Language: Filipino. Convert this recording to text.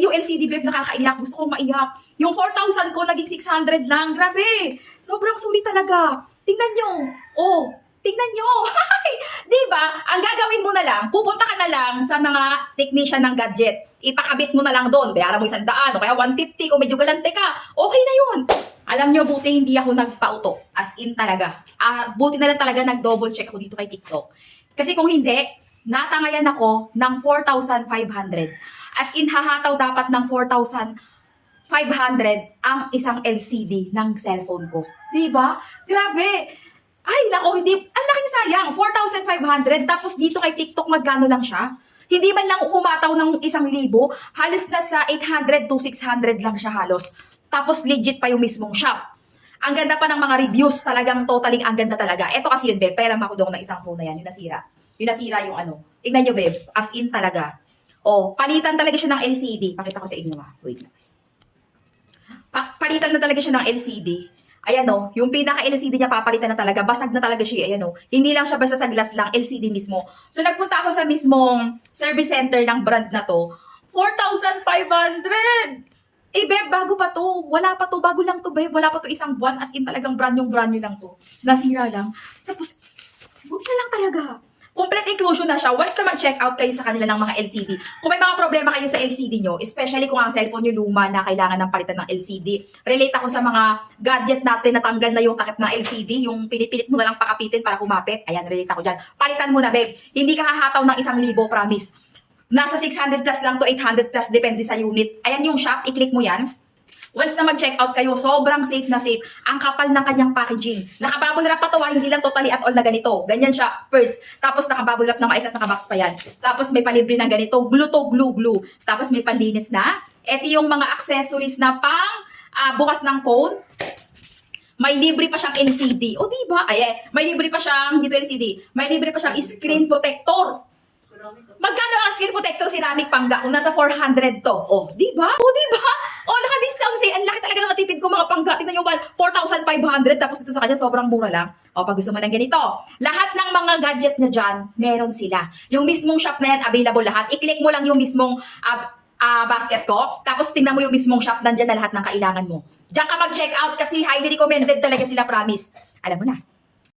Yung LCD babe, nakakaiyak. Gusto kong maiyak. Yung 4,000 ko, naging 600 lang. Grabe. Sobrang sulit talaga. Tingnan nyo. Oh, tingnan nyo. Diba? Ang gagawin mo na lang, pupunta ka na lang sa mga technician ng gadget. Ipakabit mo na lang doon. Bayaran mo 100 o kaya 150 kung medyo galante ka. Okay na yun. Alam nyo, buti hindi ako nagpauto. As in talaga. Buti na lang talaga nag-double check ako dito kay TikTok. Kasi kung hindi, natangayan ako ng 4,500. As in, hahataw dapat ng 4,500 ang isang LCD ng cellphone ko. Diba? Grabe. Ay, nako, hindi. Ang laking sayang. 4,500. Tapos dito kay TikTok, magkano lang siya? Hindi man lang umataw ng 1,000. Halos nasa 800 to 600 lang siya halos. Tapos legit pa yung mismong shop. Ang ganda pa ng mga reviews. Talagang totaling ang ganda talaga. Ito kasi yun, babe. Pairam ako doon ng isang phone na yan. Yung nasira. Yung nasira yung ano. Tignan nyo, babe. As in talaga. Oh, palitan talaga siya ng LCD. Pakita ko sa inyo, ha. Wait na. Palitan na talaga siya ng LCD. Ayan o, yung pinaka-LCD niya papalitan na talaga. Basag na talaga siya. Ayan o. Hindi lang siya basta sa glass lang, LCD mismo. So, nagpunta ako sa mismong service center ng brand na to. 4,500! Eh, babe, bago pa to. Wala pa to. Bago lang to, babe. Wala pa to isang buwan. As in talagang brand new lang to. Nasira lang. Tapos, buti na lang talaga. Complete inclusion na siya. Once na mag-check out kayo sa kanila ng mga LCD. Kung may mga problema kayo sa LCD nyo, especially kung ang cellphone nyo luma na kailangan ng palitan ng LCD. Relate ako sa mga gadget natin na tanggal na yung takip ng LCD. Yung pinipilit mo na lang pakapitin para kumapit. Ayan, relate ako dyan. Palitan mo na, babe. Hindi ka hahataw ng 1,000, promise. Nasa 600 plus lang to 800 plus, depende sa unit. Ayan yung shop, i-click mo yan. Once na mag-check out kayo, sobrang safe na safe. Ang kapal ng kanyang packaging. Nakabubble wrap pa to, hindi lang totally at all na ganito. Ganyan siya, first. Tapos nakabubble wrap na mais at nakabox pa yan. Tapos may palibre na ganito, glue to glue. Tapos may panlinis na. Ito yung mga accessories na pang bukas ng phone. May libre pa siyang LCD. O diba? Ay, may libre pa siyang, dito LCD. May libre pa siyang screen protector. Magkano ang screen protector ceramic pangga kung nasa 400 to? Oh, di ba? Oh, di ba? Oh, naka-discount say. Ang laki talaga ng natipid ko mga pangga. Tingnan nyo, 4,500. Tapos ito sa kanya, sobrang mura lang. Oh, pag gusto mo ng ganito. Lahat ng mga gadget niya dyan, meron sila. Yung mismong shop na yan, available lahat. I-click mo lang yung mismong basket ko. Tapos tingnan mo yung mismong shop. Nandyan na lahat ng kailangan mo. Diyan ka mag-check out kasi highly recommended talaga sila, promise. Alam mo na.